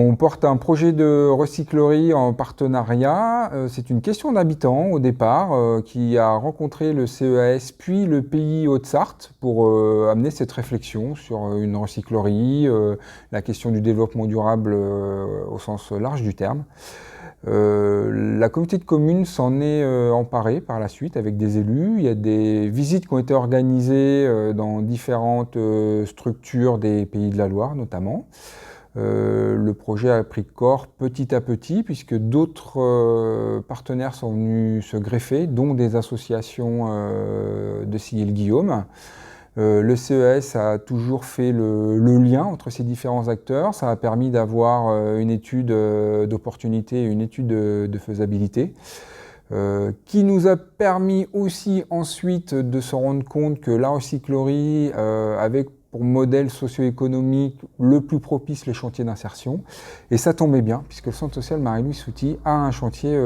On porte un projet de recyclerie en partenariat. C'est une question d'habitants au départ qui a rencontré le CEAS puis le pays Haute-Sarthe pour amener cette réflexion sur une recyclerie, la question du développement durable au sens large du terme. La communauté de communes s'en est emparée par la suite avec des élus. Il y a des visites qui ont été organisées dans différentes structures des Pays de la Loire notamment. Le projet a pris corps petit à petit puisque d'autres partenaires sont venus se greffer, dont des associations de Siguel-Guillaume. Le CES a toujours fait le lien entre ces différents acteurs. Ça a permis d'avoir une étude d'opportunité et une étude de faisabilité qui nous a permis aussi ensuite de se rendre compte que la recyclerie avec pour modèle socio-économique le plus propice les chantiers d'insertion. Et ça tombait bien, puisque le Centre social Marie-Louise Souty a un chantier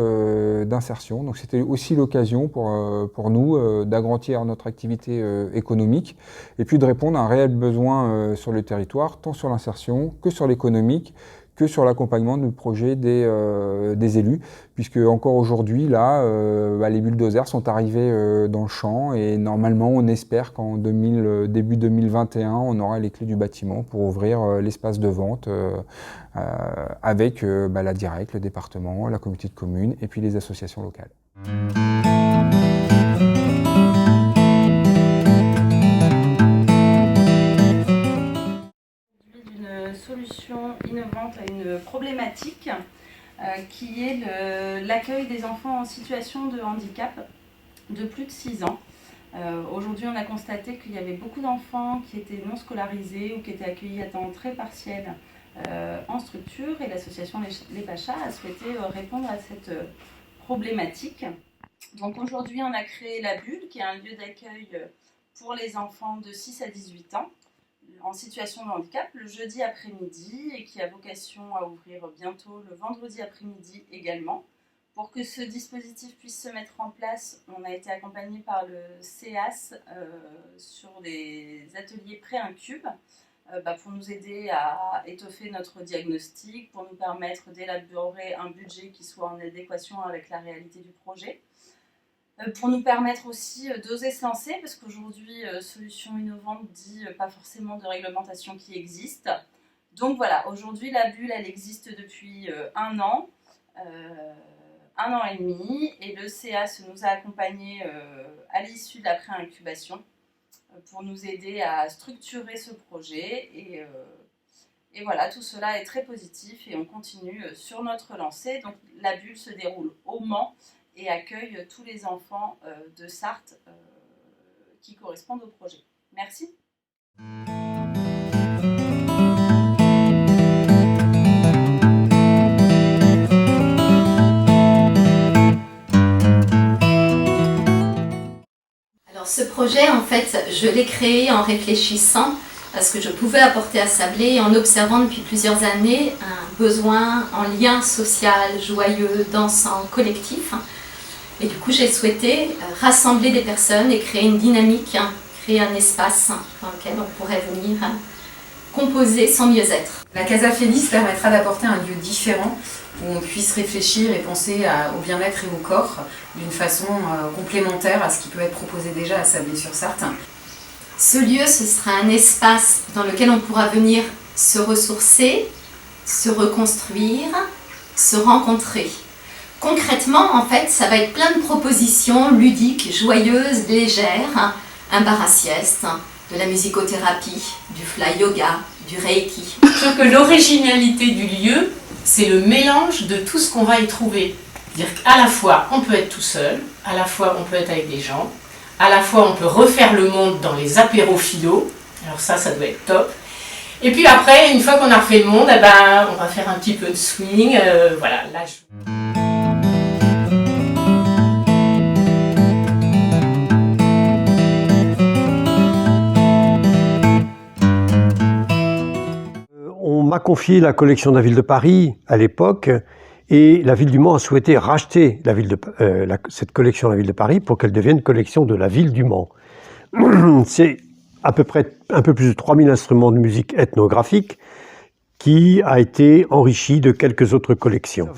d'insertion. Donc c'était aussi l'occasion pour nous d'agrandir notre activité économique et puis de répondre à un réel besoin sur le territoire, tant sur l'insertion que sur l'économique, que sur l'accompagnement du projet des élus, puisque encore aujourd'hui, là, les bulldozers sont arrivés dans le champ et normalement, on espère qu'en début 2021, on aura les clés du bâtiment pour ouvrir l'espace de vente avec la Direct, le département, la communauté de communes et puis les associations locales. Solution innovante à une problématique qui est l'accueil des enfants en situation de handicap de plus de 6 ans. Aujourd'hui, on a constaté qu'il y avait beaucoup d'enfants qui étaient non scolarisés ou qui étaient accueillis à temps très partiel en structure, et l'association Les Pachas a souhaité répondre à cette problématique. Donc aujourd'hui, on a créé la Bulle, qui est un lieu d'accueil pour les enfants de 6 à 18 ans en situation de handicap le jeudi après-midi et qui a vocation à ouvrir bientôt le vendredi après-midi également. Pour que ce dispositif puisse se mettre en place, on a été accompagné par le CEAS sur des ateliers pré-incube pour nous aider à étoffer notre diagnostic, pour nous permettre d'élaborer un budget qui soit en adéquation avec la réalité du projet. Pour nous permettre aussi d'oser se lancer, parce qu'aujourd'hui, solution innovante dit pas forcément de réglementation qui existe. Donc voilà, aujourd'hui, la Bulle, elle existe depuis 1 an, 1 an et demi, et le CEAS nous a accompagnés à l'issue de la pré-incubation pour nous aider à structurer ce projet. Et voilà, tout cela est très positif et on continue sur notre lancée. Donc la Bulle se déroule au Mans et accueille tous les enfants de Sarthe qui correspondent au projet. Merci. Alors ce projet, en fait, je l'ai créé en réfléchissant à ce que je pouvais apporter à Sablé, en observant depuis plusieurs années un besoin en lien social, joyeux, dansant, collectif. Et du coup, j'ai souhaité rassembler des personnes et créer une dynamique, créer un espace dans lequel on pourrait venir composer sans mieux être. La Casa Feliz permettra d'apporter un lieu différent où on puisse réfléchir et penser au bien-être et au corps d'une façon complémentaire à ce qui peut être proposé déjà à Sablé-sur-Sarthe. Ce lieu, ce sera un espace dans lequel on pourra venir se ressourcer, se reconstruire, se rencontrer. Concrètement, en fait, ça va être plein de propositions ludiques, joyeuses, légères, un bar à sieste, de la musicothérapie, du fly yoga, du reiki. Je trouve que l'originalité du lieu, c'est le mélange de tout ce qu'on va y trouver. C'est-à-dire qu'à la fois, on peut être tout seul, à la fois, on peut être avec des gens, à la fois, on peut refaire le monde dans les apéros philo. Alors ça doit être top. Et puis après, une fois qu'on a refait le monde, on va faire un petit peu de swing. Voilà, là, On m'a confié la collection de la ville de Paris à l'époque et la ville du Mans a souhaité racheter cette collection de la ville de Paris pour qu'elle devienne collection de la ville du Mans. C'est à peu près un peu plus de 3000 instruments de musique ethnographique qui a été enrichi de quelques autres collections.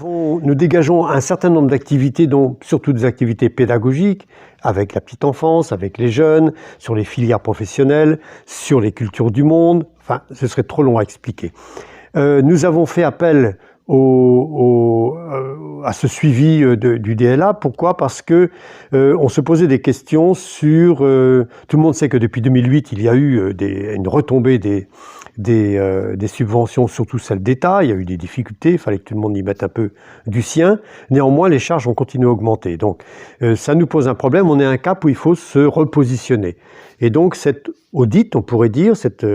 Nous dégageons un certain nombre d'activités, donc surtout des activités pédagogiques, avec la petite enfance, avec les jeunes, sur les filières professionnelles, sur les cultures du monde. Enfin, ce serait trop long à expliquer. Nous avons fait appel à ce suivi du DLA. Pourquoi? Parce que on se posait des questions sur... tout le monde sait que depuis 2008, il y a eu une retombée des subventions, surtout celles d'État. Il y a eu des difficultés, il fallait que tout le monde y mette un peu du sien. Néanmoins, les charges ont continué à augmenter. Donc, ça nous pose un problème. On est à un cap où il faut se repositionner. Et donc, cette audit, on pourrait dire, cette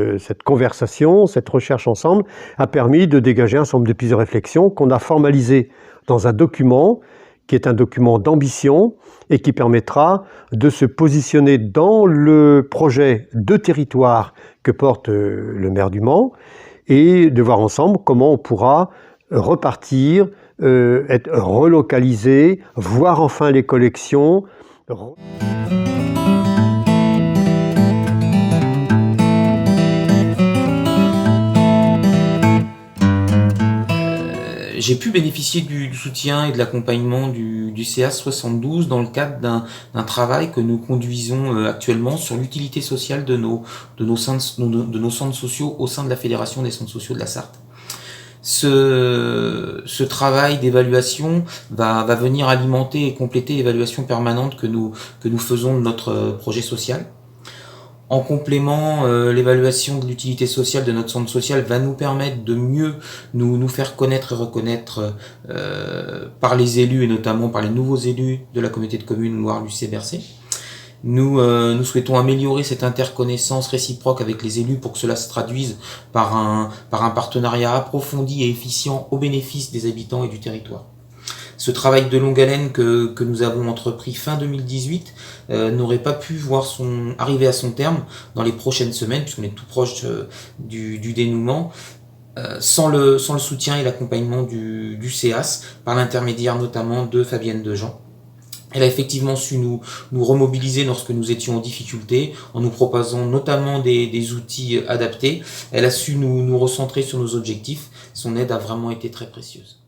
conversation, cette recherche ensemble, a permis de dégager un certain nombre de pistes de réflexion qu'on a formalisées dans un document qui est un document d'ambition et qui permettra de se positionner dans le projet de territoire que porte le maire du Mans et de voir ensemble comment on pourra repartir, être relocalisé, voir enfin les collections. J'ai pu bénéficier du soutien et de l'accompagnement du CA 72 dans le cadre d'un travail que nous conduisons actuellement sur l'utilité sociale de nos centres sociaux au sein de la Fédération des centres sociaux de la Sarthe. Ce travail d'évaluation va venir alimenter et compléter l'évaluation permanente que nous faisons de notre projet social. En complément, l'évaluation de l'utilité sociale de notre centre social va nous permettre de mieux nous faire connaître et reconnaître par les élus et notamment par les nouveaux élus de la communauté de communes Loire-Lucé-Bercé. Nous souhaitons améliorer cette interconnaissance réciproque avec les élus pour que cela se traduise par un partenariat approfondi et efficient au bénéfice des habitants et du territoire. Ce travail de longue haleine que nous avons entrepris fin 2018 n'aurait pas pu arriver à son terme dans les prochaines semaines, puisqu'on est tout proche du dénouement, sans le soutien et l'accompagnement du CEAS, par l'intermédiaire notamment de Fabienne Dejean. Elle a effectivement su nous remobiliser lorsque nous étions en difficulté, en nous proposant notamment des outils adaptés. Elle a su nous recentrer sur nos objectifs. Son aide a vraiment été très précieuse.